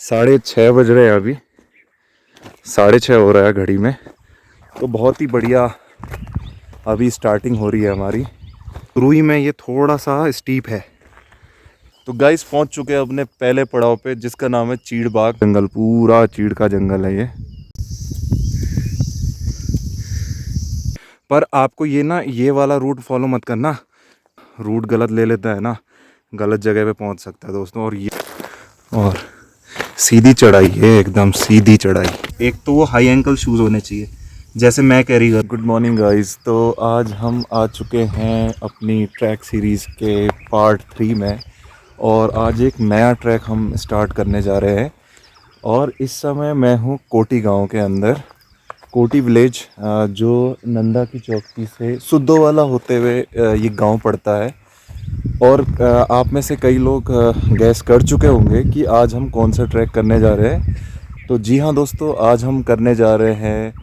6:30 बज रहे हैं अभी, 6:30 हो रहा है घड़ी में। तो बहुत ही बढ़िया अभी स्टार्टिंग हो रही है हमारी। रुई में ये थोड़ा सा स्टीप है। तो गाइस पहुंच चुके हैं अपने पहले पड़ाव पे, जिसका नाम है चीड़ बाग जंगल। पूरा चीड़ का जंगल है ये। पर आपको ये ना ये वाला रूट फॉलो मत करना, रूट गलत ले लेता है ना, गलत जगह पे पहुंच सकता है दोस्तों। और सीधी चढ़ाई है, एकदम सीधी चढ़ाई। एक तो वो हाई एंकल शूज़ होने चाहिए जैसे मैं कैरी कर। Good morning guys. तो आज हम आ चुके हैं अपनी ट्रैक सीरीज़ के पार्ट 3 में, और आज एक नया ट्रैक हम स्टार्ट करने जा रहे हैं। और इस समय मैं हूँ कोटी गांव के अंदर, कोटी विलेज, जो नंदा की चौकी से सुद्धोवाला होते हुए ये गांव पड़ता है। और आप में से कई लोग गैस कर चुके होंगे कि आज हम कौन सा ट्रैक करने जा रहे हैं। तो जी हाँ दोस्तों, आज हम करने जा रहे हैं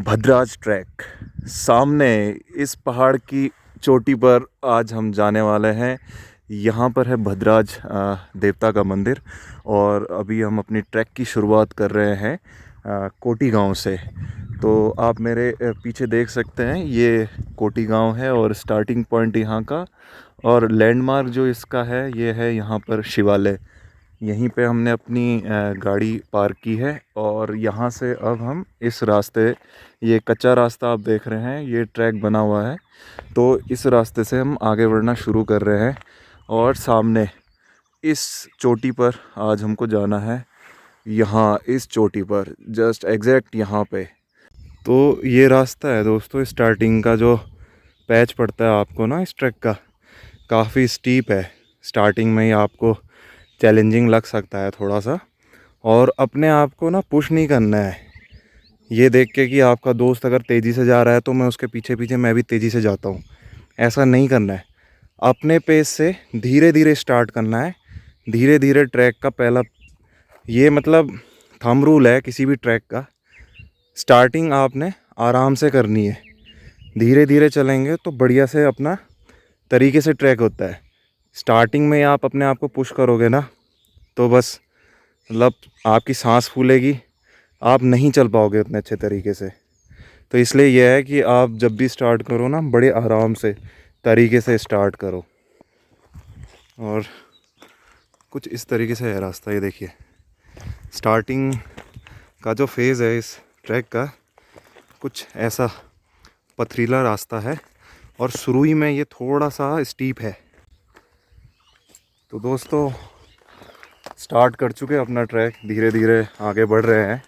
भद्राज ट्रैक। सामने इस पहाड़ की चोटी पर आज हम जाने वाले हैं। यहाँ पर है भद्राज देवता का मंदिर। और अभी हम अपनी ट्रैक की शुरुआत कर रहे हैं कोटी गांव से। तो आप मेरे पीछे देख सकते हैं, ये कोटी गांव है और स्टार्टिंग पॉइंट यहाँ का। और लैंडमार्क जो इसका है ये है यहाँ पर शिवालय। यहीं पे हमने अपनी गाड़ी पार्क की है। और यहाँ से अब हम इस रास्ते, ये कच्चा रास्ता आप देख रहे हैं, ये ट्रैक बना हुआ है, तो इस रास्ते से हम आगे बढ़ना शुरू कर रहे हैं। और सामने इस चोटी पर आज हमको जाना है, यहाँ इस चोटी पर जस्ट एग्जैक्ट यहाँ पे। तो ये रास्ता है दोस्तों, स्टार्टिंग का जो पैच पड़ता है आपको ना इस ट्रैक का, काफ़ी स्टीप है। स्टार्टिंग में ही आपको चैलेंजिंग लग सकता है थोड़ा सा। और अपने आप को ना पुश नहीं करना है ये देख के कि आपका दोस्त अगर तेज़ी से जा रहा है तो मैं उसके पीछे पीछे मैं भी तेज़ी से जाता हूँ, ऐसा नहीं करना है। अपने पेस से धीरे धीरे स्टार्ट करना है। धीरे धीरे ट्रैक का पहला ये मतलब थंब रूल है किसी भी ट्रैक का। स्टार्टिंग आपने आराम से करनी है, धीरे धीरे चलेंगे तो बढ़िया से अपना तरीके से ट्रैक होता है। स्टार्टिंग में आप अपने आप को पुश करोगे ना तो बस मतलब आपकी सांस फूलेगी, आप नहीं चल पाओगे उतने अच्छे तरीके से। तो इसलिए यह है कि आप जब भी स्टार्ट करो ना, बड़े आराम से तरीके से स्टार्ट करो। और कुछ इस तरीके से है रास्ता, ये देखिए। स्टार्टिंग का जो फेज़ है इस ट्रैक का, कुछ ऐसा पथरीला रास्ता है और शुरू में ये थोड़ा सा स्टीप है। तो दोस्तों स्टार्ट कर चुके हैं अपना ट्रैक, धीरे धीरे आगे बढ़ रहे हैं।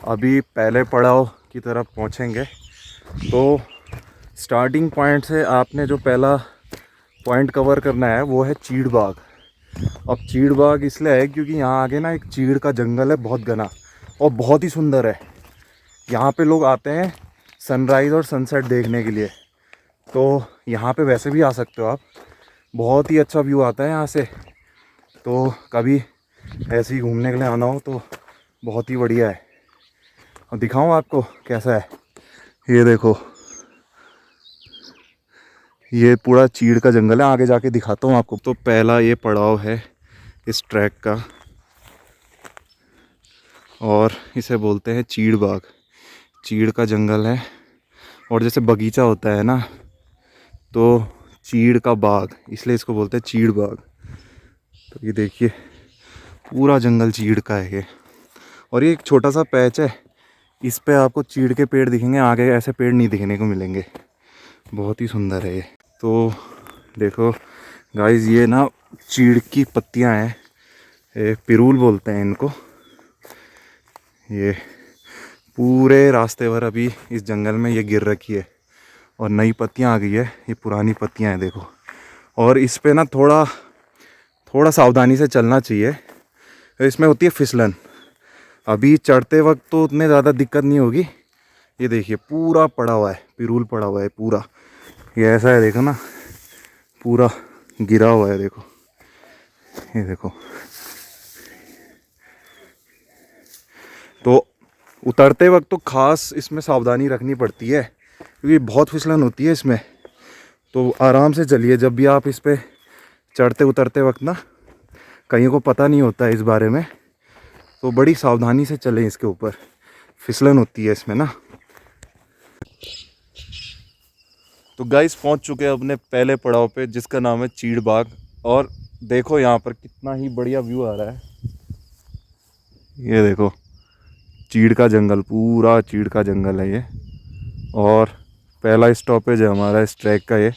अभी पहले पड़ाव की तरफ पहुंचेंगे। तो स्टार्टिंग पॉइंट से आपने जो पहला पॉइंट कवर करना है वो है चीड़ बाग। अब चीड़ बाग इसलिए है क्योंकि यहाँ आगे ना एक चीड़ का जंगल है, बहुत घना और बहुत ही सुंदर है। यहाँ पे लोग आते हैं सनराइज़ और सनसेट देखने के लिए। तो यहाँ पे वैसे भी आ सकते हो आप, बहुत ही अच्छा व्यू आता है यहाँ से। तो कभी ऐसे ही घूमने के लिए आना हो तो बहुत ही बढ़िया है। और दिखाऊं आपको कैसा है, ये देखो, ये पूरा चीड़ का जंगल है। आगे जाके दिखाता हूँ आपको। तो पहला ये पड़ाव है इस ट्रैक का और इसे बोलते हैं चीड़ बाग। चीड़ का जंगल है और जैसे बगीचा होता है ना, तो चीड़ का बाग, इसलिए इसको बोलते हैं चीड़ बाग। तो ये देखिए पूरा जंगल चीड़ का है ये। और ये एक छोटा सा पैच है, इस पे आपको चीड़ के पेड़ दिखेंगे, आगे ऐसे पेड़ नहीं दिखने को मिलेंगे। बहुत ही सुंदर है ये। तो देखो गाइस, ये ना चीड़ की पत्तियां हैं, पिरूल बोलते हैं इनको। ये पूरे रास्ते भर अभी इस जंगल में ये गिर रखी है और नई पत्तियां आ गई है, ये पुरानी पत्तियां हैं देखो। और इस पे ना थोड़ा सावधानी से चलना चाहिए, इसमें होती है फिसलन। अभी चढ़ते वक्त तो उतने ज़्यादा दिक्कत नहीं होगी। ये देखिए पूरा पड़ा हुआ है, पिरूल पड़ा हुआ है पूरा। ये ऐसा है देखो ना, पूरा गिरा हुआ है देखो, ये देखो। तो उतरते वक्त तो खास इसमें सावधानी रखनी पड़ती है क्योंकि बहुत फिसलन होती है इसमें। तो आराम से चलिए जब भी आप इस पे चढ़ते उतरते वक्त ना, कईयों को पता नहीं होता है इस बारे में, तो बड़ी सावधानी से चलें इसके ऊपर, फिसलन होती है इसमें ना। तो गाइस पहुंच चुके हैं अपने पहले पड़ाव पे, जिसका नाम है चीड़ बाग। और देखो यहाँ पर कितना ही बढ़िया व्यू आ रहा है। ये देखो चीड़ का जंगल, पूरा चीड़ का जंगल है ये। और पहला स्टॉपेज है हमारा इस ट्रैक का ये।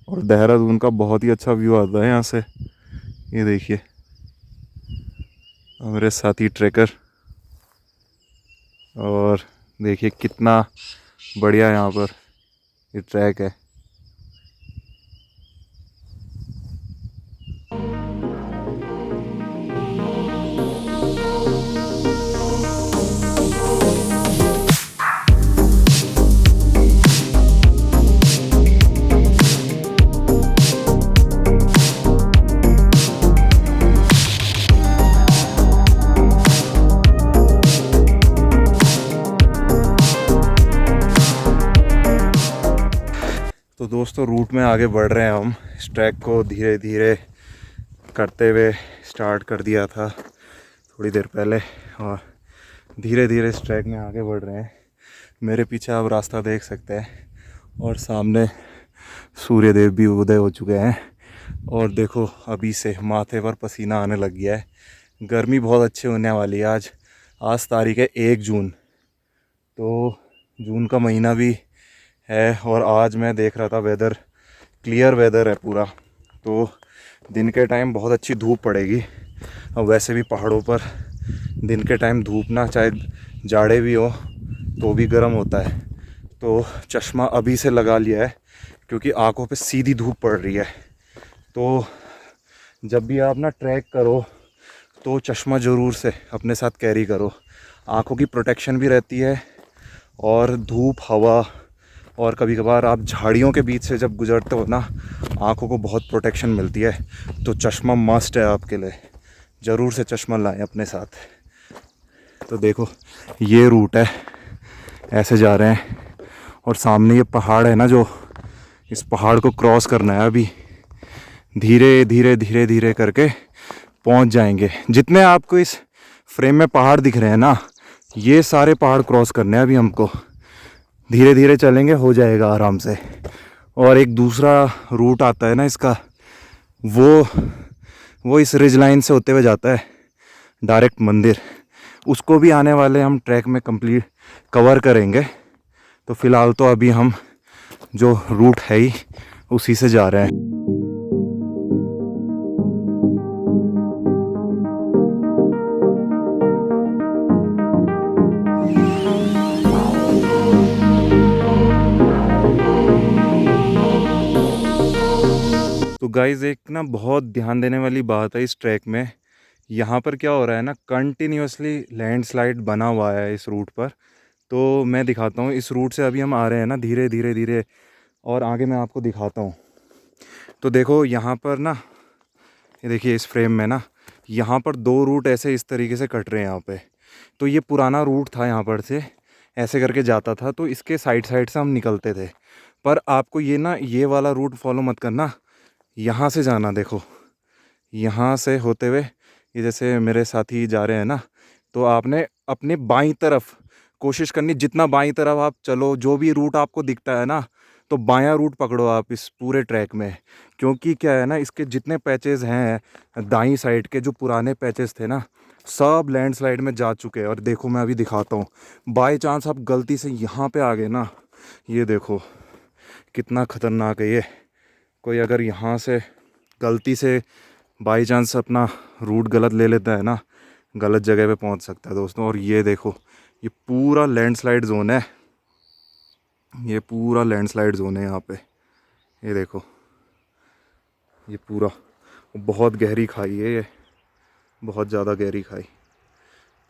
और देहरादून का बहुत ही अच्छा व्यू आता है यहाँ से। ये देखिए हमारे साथी ट्रैकर, और देखिए कितना बढ़िया यहाँ पर ये ट्रैक है। तो दोस्तों रूट में आगे बढ़ रहे हैं हम। इस ट्रैक को धीरे धीरे करते हुए स्टार्ट कर दिया था थोड़ी देर पहले, और धीरे धीरे इस ट्रैक में आगे बढ़ रहे हैं। मेरे पीछे आप रास्ता देख सकते हैं, और सामने सूर्य देव भी उदय हो चुके हैं। और देखो अभी से माथे पर पसीना आने लग गया है। गर्मी बहुत अच्छी होने वाली है आज। आज तारीख है 1 जून, तो जून का महीना भी है। और आज मैं देख रहा था वेदर, क्लियर वेदर है पूरा, तो दिन के टाइम बहुत अच्छी धूप पड़ेगी। और वैसे भी पहाड़ों पर दिन के टाइम धूप ना, चाहे जाड़े भी हो तो भी गर्म होता है। तो चश्मा अभी से लगा लिया है, क्योंकि आंखों पे सीधी धूप पड़ रही है। तो जब भी आप ना ट्रैक करो तो चश्मा ज़रूर से अपने साथ कैरी करो। आंखों की प्रोटेक्शन भी रहती है, और धूप, हवा, और कभी कभार आप झाड़ियों के बीच से जब गुजरते हो ना, आंखों को बहुत प्रोटेक्शन मिलती है। तो चश्मा मस्ट है आपके लिए, ज़रूर से चश्मा लाएं अपने साथ। तो देखो ये रूट है, ऐसे जा रहे हैं। और सामने ये पहाड़ है ना, जो इस पहाड़ को क्रॉस करना है अभी। धीरे धीरे धीरे धीरे करके पहुंच जाएंगे। जितने आपको इस फ्रेम में पहाड़ दिख रहे हैं ना, ये सारे पहाड़ क्रॉस करने हैं अभी हमको। धीरे धीरे चलेंगे, हो जाएगा आराम से। और एक दूसरा रूट आता है ना इसका, वो इस रिज लाइन से होते हुए जाता है डायरेक्ट मंदिर। उसको भी आने वाले हम ट्रैक में कंप्लीट कवर करेंगे। तो फ़िलहाल तो अभी हम जो रूट है ही उसी से जा रहे हैं। तो गाइज़ एक ना बहुत ध्यान देने वाली बात है इस ट्रैक में। यहाँ पर क्या हो रहा है ना, कंटिन्यूसली लैंडस्लाइड बना हुआ है इस रूट पर। तो मैं दिखाता हूँ, इस रूट से अभी हम आ रहे हैं ना धीरे धीरे धीरे, और आगे मैं आपको दिखाता हूँ। तो देखो यहाँ पर ना, ये देखिए इस फ्रेम में ना, यहाँ पर 2 रूट ऐसे इस तरीके से कट रहे हैं यहाँ पे। तो ये पुराना रूट था, यहाँ पर से ऐसे करके जाता था, तो इसके साइड साइड से हम निकलते थे। पर आपको ये ना, ये वाला रूट फॉलो मत करना, यहाँ से जाना। देखो यहाँ से होते हुए, ये जैसे मेरे साथी जा रहे हैं ना, तो आपने अपने बाईं तरफ कोशिश करनी, जितना बाईं तरफ आप चलो, जो भी रूट आपको दिखता है ना, तो बायां रूट पकड़ो आप इस पूरे ट्रैक में। क्योंकि क्या है ना, इसके जितने पैचेस हैं दाईं साइड के, जो पुराने पैचेस थे ना, सब लैंडस्लाइड में जा चुके हैं। और देखो मैं अभी दिखाता हूँ, बाई चांस आप गलती से यहाँ पे आ गए ना, ये देखो कितना ख़तरनाक है ये। कोई अगर यहाँ से गलती से बाई चांस अपना रूट गलत ले लेता है ना, गलत जगह पे पहुँच सकता है दोस्तों। और ये देखो ये पूरा लैंडस्लाइड जोन है, ये पूरा लैंडस्लाइड जोन है यहाँ पे। ये देखो ये पूरा, बहुत गहरी खाई है ये, बहुत ज़्यादा गहरी खाई।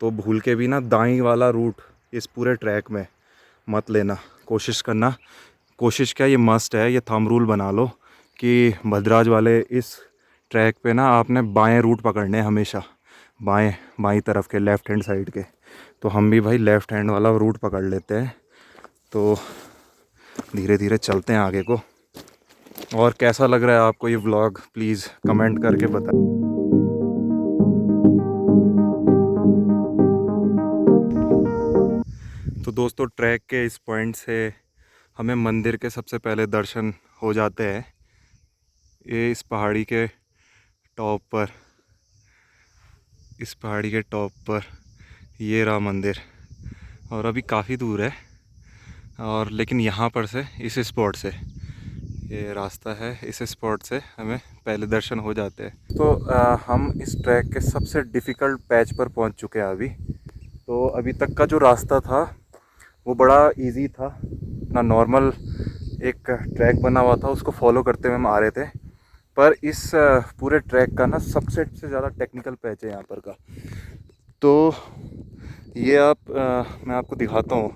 तो भूल के भी ना दाईं वाला रूट इस पूरे ट्रैक में मत लेना, कोशिश करना। कोशिश क्या, ये मस्ट है, ये थंब रूल बना लो कि भद्राज वाले इस ट्रैक पे ना आपने बाएं रूट पकड़ने हैं हमेशा, बाएं तरफ के, लेफ़्ट हैंड साइड के। तो हम भी भाई लेफ़्ट हैंड वाला रूट पकड़ लेते हैं। तो धीरे धीरे चलते हैं आगे को। और कैसा लग रहा है आपको ये व्लॉग, प्लीज़ कमेंट करके बताएं। तो दोस्तों ट्रैक के इस पॉइंट से हमें मंदिर के सबसे पहले दर्शन हो जाते हैं। ये इस पहाड़ी के टॉप पर, इस पहाड़ी के टॉप पर ये रहा मंदिर, और अभी काफ़ी दूर है। और लेकिन यहाँ पर से इस स्पॉट से ये रास्ता है, इस स्पॉट से हमें पहले दर्शन हो जाते हैं। तो हम इस ट्रैक के सबसे डिफ़िकल्ट पैच पर पहुँच चुके हैं अभी। तो अभी तक का जो रास्ता था वो बड़ा इजी था, ना नॉर्मल एक ट्रैक बना हुआ था, उसको फॉलो करते हुए हम आ रहे थे। पर इस पूरे ट्रैक का ना सबसे ज़्यादा टेक्निकल पैच है यहाँ पर का। तो ये मैं आपको दिखाता हूँ।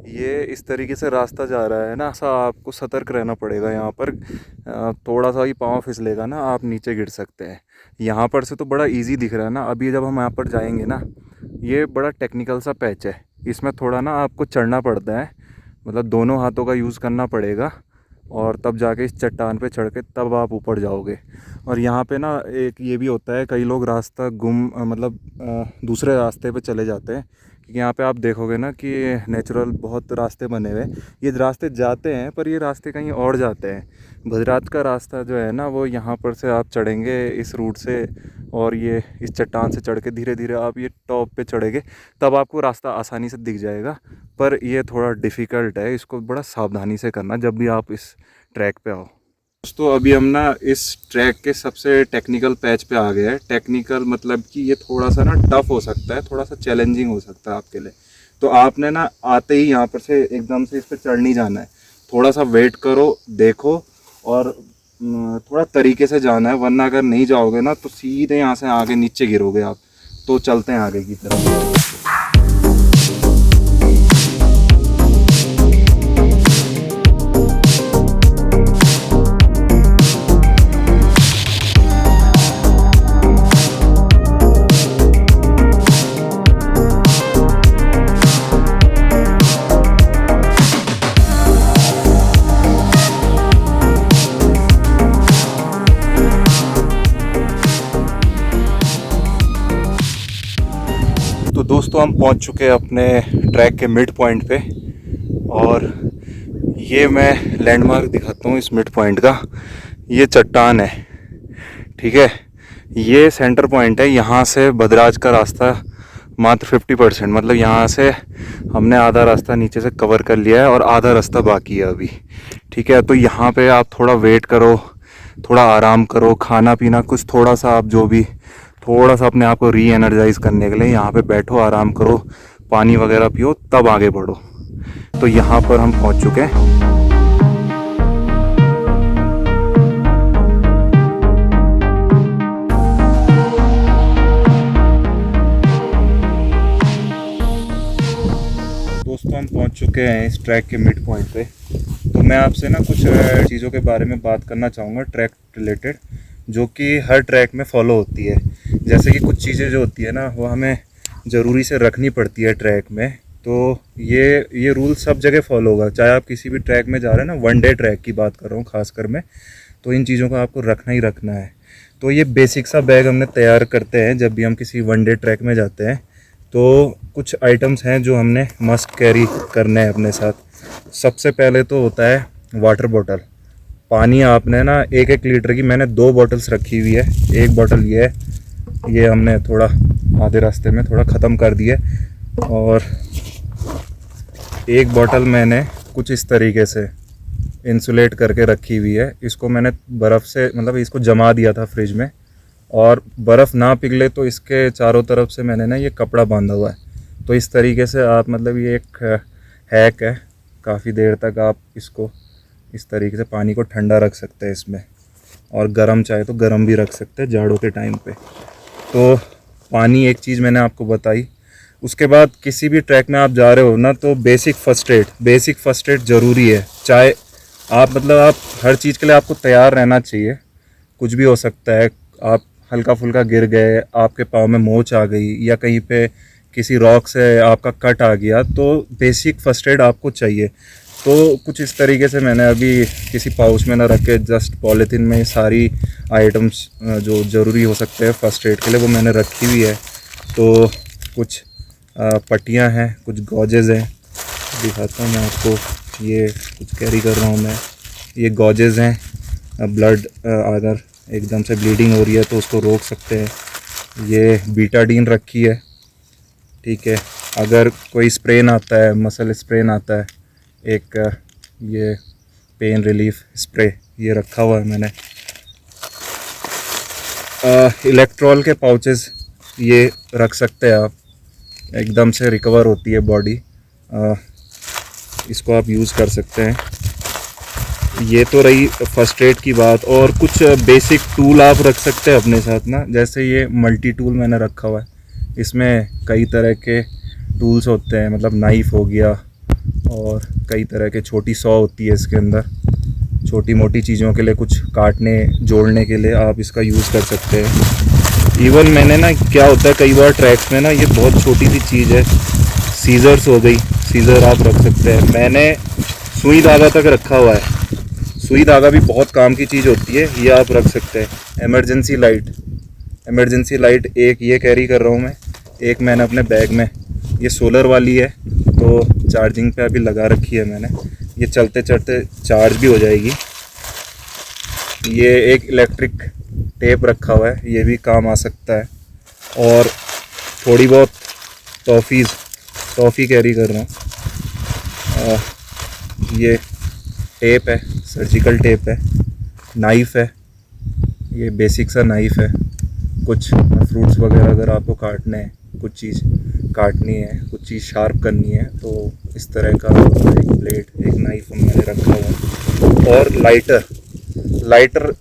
ये इस तरीके से रास्ता जा रहा है ना, सा आपको सतर्क रहना पड़ेगा यहाँ पर। थोड़ा सा ही पाँव फिसलेगा ना, आप नीचे गिर सकते हैं। यहाँ पर से तो बड़ा इजी दिख रहा है ना, अभी जब हम यहाँ पर जाएंगे ना, ये बड़ा टेक्निकल सा पैच है। इसमें थोड़ा ना आपको चढ़ना पड़ता है, मतलब दोनों हाथों का यूज़ करना पड़ेगा, और तब जाके इस चट्टान पे चढ़ के तब आप ऊपर जाओगे। और यहाँ पे ना एक ये भी होता है, कई लोग रास्ता मतलब दूसरे रास्ते पे चले जाते हैं, क्योंकि यहाँ पे आप देखोगे ना कि नेचुरल बहुत रास्ते बने हुए। ये रास्ते जाते हैं पर ये रास्ते कहीं और जाते हैं। भद्राज का रास्ता जो है ना, वो यहाँ पर से आप चढ़ेंगे इस रूट से, और ये इस चट्टान से चढ़ के धीरे धीरे आप ये टॉप पे चढ़ेंगे, तब आपको रास्ता आसानी से दिख जाएगा। पर ये थोड़ा डिफ़िकल्ट है, इसको बड़ा सावधानी से करना जब भी आप इस ट्रैक पे आओ। दोस्तों अभी हम ना इस ट्रैक के सबसे टेक्निकल पैच पे आ गए हैं। टेक्निकल मतलब कि ये थोड़ा सा ना टफ़ हो सकता है, थोड़ा सा चैलेंजिंग हो सकता है आपके लिए। तो आपने ना आते ही यहाँ पर से एकदम से इस पर चढ़ नहीं जाना है, थोड़ा सा वेट करो, देखो, और थोड़ा तरीके से जाना है, वरना अगर नहीं जाओगे ना तो सीधे यहाँ से आगे नीचे गिरोगे आप। तो चलते हैं आगे की तरफ। तो दोस्तों हम पहुंच चुके हैं अपने ट्रैक के मिड पॉइंट पे, और ये मैं लैंडमार्क दिखाता हूँ इस मिड पॉइंट का। ये चट्टान है, ठीक है, ये सेंटर पॉइंट है। यहाँ से भद्राज का रास्ता मात्र 50%, मतलब यहाँ से हमने आधा रास्ता नीचे से कवर कर लिया है और आधा रास्ता बाकी है अभी, ठीक है। तो यहाँ पे आप थोड़ा वेट करो, थोड़ा आराम करो, खाना पीना कुछ थोड़ा सा आप जो भी थोड़ा सा अपने आप को री एनर्जाइज करने के लिए यहाँ पे बैठो, आराम करो, पानी वगैरह पियो, तब आगे बढ़ो। तो यहाँ पर हम पहुँच चुके हैं। दोस्तों हम पहुँच चुके हैं इस ट्रैक के मिड पॉइंट पे। तो मैं आपसे ना कुछ चीज़ों के बारे में बात करना चाहूँगा ट्रैक रिलेटेड, जो कि हर ट्रैक में फॉलो होती है। जैसे कि कुछ चीज़ें जो होती है ना, वो हमें ज़रूरी से रखनी पड़ती है ट्रैक में। तो ये रूल सब जगह फॉलो होगा, चाहे आप किसी भी ट्रैक में जा रहे हैं ना, वन डे ट्रैक की बात कर रहा हूँ खासकर मैं, तो इन चीज़ों का आपको रखना ही रखना है। तो ये बेसिक सा बैग हमने तैयार करते हैं जब भी हम किसी वन डे ट्रैक में जाते हैं। तो कुछ आइटम्स हैं जो हमने मस्ट कैरी करने हैं अपने साथ। सबसे पहले तो होता है वाटर बॉटल। पानी आपने ना 1-1 लीटर की, मैंने 2 बॉटल्स रखी हुई है। एक बॉटल ये हमने थोड़ा आधे रास्ते में थोड़ा ख़त्म कर दिया, और एक बॉटल मैंने कुछ इस तरीके से इंसुलेट करके रखी हुई है। इसको मैंने बर्फ़ से, मतलब इसको जमा दिया था फ्रिज में, और बर्फ़ ना पिघले तो इसके चारों तरफ से मैंने ना ये कपड़ा बांधा हुआ है। तो इस तरीके से आप, मतलब ये एक हैक है, काफ़ी देर तक आप इसको इस तरीके से पानी को ठंडा रख सकते हैं इसमें, और गर्म चाहे तो गर्म भी रख सकते हैं जाड़ों के टाइम पे। तो पानी एक चीज़ मैंने आपको बताई। उसके बाद किसी भी ट्रैक में आप जा रहे हो ना, तो बेसिक फ़र्स्ट एड ज़रूरी है। चाहे आप, मतलब आप हर चीज़ के लिए आपको तैयार रहना चाहिए, कुछ भी हो सकता है। आप हल्का फुल्का गिर गए, आपके पाँव में मोच आ गई, या कहीं पे किसी रॉक से आपका कट आ गया, तो बेसिक फ़र्स्ट एड आपको चाहिए। तो कुछ इस तरीके से मैंने अभी किसी पाउच में ना रख के जस्ट पॉलीथीन में सारी आइटम्स जो ज़रूरी हो सकते हैं फ़र्स्ट एड के लिए वो मैंने रखी हुई है। तो कुछ पट्टियाँ हैं, कुछ गॉजेज़ हैं, दिखाता हूँ मैं आपको। ये कुछ कैरी कर रहा हूँ मैं, ये गॉजेज़ हैं। ब्लड अगर एकदम से ब्लीडिंग हो रही है तो उसको रोक सकते हैं। ये बीटाडीन रखी है, ठीक है। अगर कोई स्प्रेन आता है, मसल स्प्रेन आता है, एक ये पेन रिलीफ स्प्रे ये रखा हुआ है मैंने। इलेक्ट्रॉल के पाउचेस ये रख सकते हैं आप, एकदम से रिकवर होती है बॉडी, इसको आप यूज़ कर सकते हैं। ये तो रही फर्स्ट एड की बात। और कुछ बेसिक टूल आप रख सकते हैं अपने साथ ना, जैसे ये मल्टी टूल मैंने रखा हुआ है। इसमें कई तरह के टूल्स होते हैं, मतलब नाइफ़ हो गया और कई तरह के छोटी सॉ होती है इसके अंदर, छोटी मोटी चीज़ों के लिए, कुछ काटने जोड़ने के लिए आप इसका यूज़ कर सकते हैं। इवन मैंने ना, क्या होता है कई बार ट्रैक्स में ना, ये बहुत छोटी सी चीज़ है, सीज़र्स हो गई, सीज़र आप रख सकते हैं। मैंने सुई धागा तक रखा हुआ है, सुई धागा भी बहुत काम की चीज़ होती है, ये आप रख सकते हैं। इमरजेंसी लाइट एक ये कैरी कर रहा हूँ मैं, एक मैंने अपने बैग में, ये सोलर वाली है तो चार्जिंग पे अभी लगा रखी है मैंने, ये चलते चलते चार्ज भी हो जाएगी। ये एक इलेक्ट्रिक टेप रखा हुआ है, ये भी काम आ सकता है। और थोड़ी बहुत टॉफ़ी कैरी कर रहा हूँ। ये टेप है, सर्जिकल टेप है। नाइफ़ है, ये बेसिक सा नाइफ़ है। कुछ फ्रूट्स वगैरह अगर आपको काटने हैं, कुछ चीज़ काटनी है, कुछ चीज़ शार्प करनी है, तो इस तरह का एक ब्लेड, एक नाइफ मैंने रखा हुआ है। और लाइटर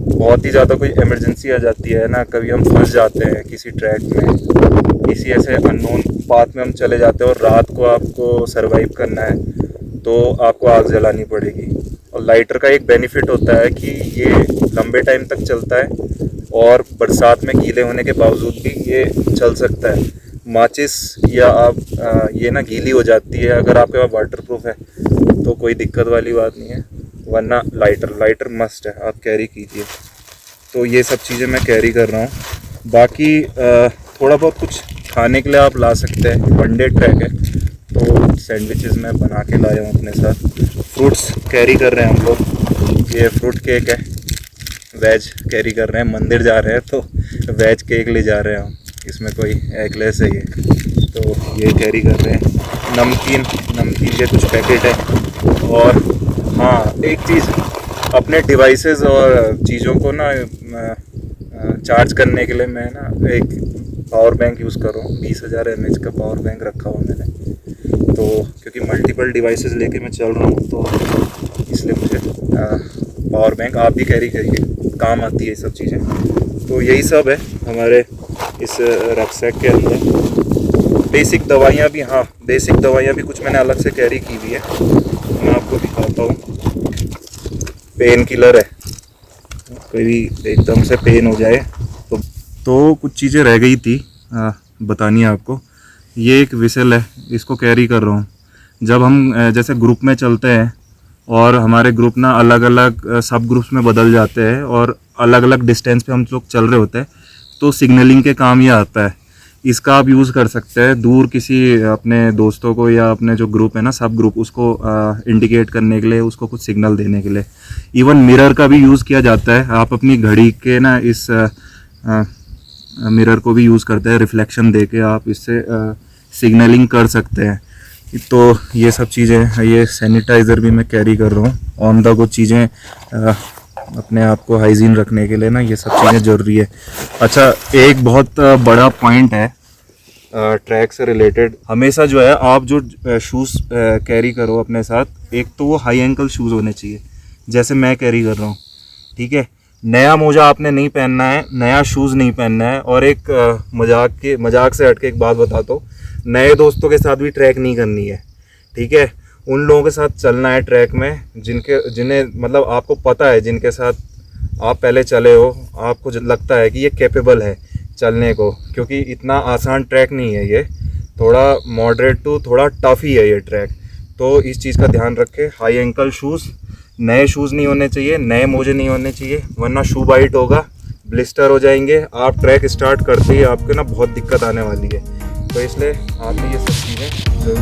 बहुत ही ज़्यादा कोई इमरजेंसी आ जाती है ना, कभी हम फंस जाते हैं किसी ट्रैक में, किसी ऐसे अननोन पाथ में हम चले जाते हैं और रात को आपको सरवाइव करना है, तो आपको आग जलानी पड़ेगी। और लाइटर का एक बेनिफिट होता है कि ये लंबे टाइम तक चलता है और बरसात में गीले होने के बावजूद भी ये चल सकता है। माचिस या आप ये ना गीली हो जाती है, अगर आपके पास वाटरप्रूफ है तो कोई दिक्कत वाली बात नहीं है, वरना लाइटर मस्ट है, आप कैरी कीजिए। तो ये सब चीज़ें मैं कैरी कर रहा हूँ। बाकी थोड़ा बहुत कुछ खाने के लिए आप ला सकते हैं, वन डे ट्रैक है तो सैंडविचेस मैं बना के लाया हूँ अपने साथ। फ्रूट्स कैरी कर रहे हैं हम लोग, ये फ्रूट केक है, वेज कैरी कर रहे हैं, मंदिर जा रहे हैं तो वेज केक ले जा रहे हैं हम, इसमें कोई एगलेस है ये, तो ये कैरी कर रहे हैं। नमकीन के कुछ पैकेट है। और हाँ, एक चीज़, अपने डिवाइसेस और चीज़ों को ना चार्ज करने के लिए मैं ना एक पावर बैंक यूज़ कर रहा हूँ। 20,000 mAh का पावर बैंक रखा हुआ मैंने, तो क्योंकि मल्टीपल डिवाइसेस लेके मैं चल रहा हूँ तो इसलिए मुझे पावर बैंक आप भी कैरी करिए, काम आती है ये सब चीज़ें। तो यही सब है हमारे इस रक्सैक के अंदर। बेसिक दवाइयाँ भी कुछ मैंने अलग से कैरी की हुई है, मैं आपको दिखाता हूँ। पेन किलर है, कोई भी एकदम से पेन हो जाए तो कुछ चीज़ें रह गई थी बतानी है आपको। ये एक विसल है, इसको कैरी कर रहा हूँ। जब हम जैसे ग्रुप में चलते हैं और हमारे ग्रुप ना अलग अलग सब ग्रुप्स में बदल जाते हैं और अलग अलग डिस्टेंस पे हम लोग चल रहे होते हैं, तो सिग्नलिंग के काम ये आता है। इसका आप यूज़ कर सकते हैं दूर किसी अपने दोस्तों को या अपने जो ग्रुप है ना, सब ग्रुप, उसको इंडिकेट करने के लिए, उसको कुछ सिग्नल देने के लिए। इवन मिरर का भी यूज़ किया जाता है, आप अपनी घड़ी के ना इस मिरर को भी यूज़ करते हैं, रिफ्लेक्शन दे के आप इससे सिग्नलिंग कर सकते हैं। तो ये सब चीज़ें, ये सैनिटाइज़र भी मैं कैरी कर रहा हूँ। ऑन द गो चीज़ें अपने आप को हाइजीन रखने के लिए ना, ये सब चीज़ें ज़रूरी है। अच्छा, एक बहुत बड़ा पॉइंट है ट्रैक से रिलेटेड, हमेशा जो है आप जो शूज़ कैरी करो अपने साथ, एक तो वो हाई एंकल शूज़ होने चाहिए, जैसे मैं कैरी कर रहा हूँ, ठीक है। नया मोजा आपने नहीं पहनना है, नया शूज़ नहीं पहनना है। और एक मजाक से हट के एक बात बताता हूँ, नए दोस्तों के साथ भी ट्रैक नहीं करनी है, ठीक है। उन लोगों के साथ चलना है ट्रैक में जिन्हें मतलब आपको पता है, जिनके साथ आप पहले चले हो, आपको लगता है कि ये कैपेबल है चलने को, क्योंकि इतना आसान ट्रैक नहीं है ये, थोड़ा मॉडरेट टू थोड़ा टफ ही है ये ट्रैक। तो इस चीज़ का ध्यान रखें। हाई एंकल शूज़, नए शूज़ नहीं होने चाहिए, नए मोजे नहीं होने चाहिए, वरना शू बाइट होगा, ब्लिस्टर हो जाएंगे। आप ट्रैक स्टार्ट करते ही आपको ना बहुत दिक्कत आने वाली है। तो इसलिए आपने ये सब चीज़ें ज़रूर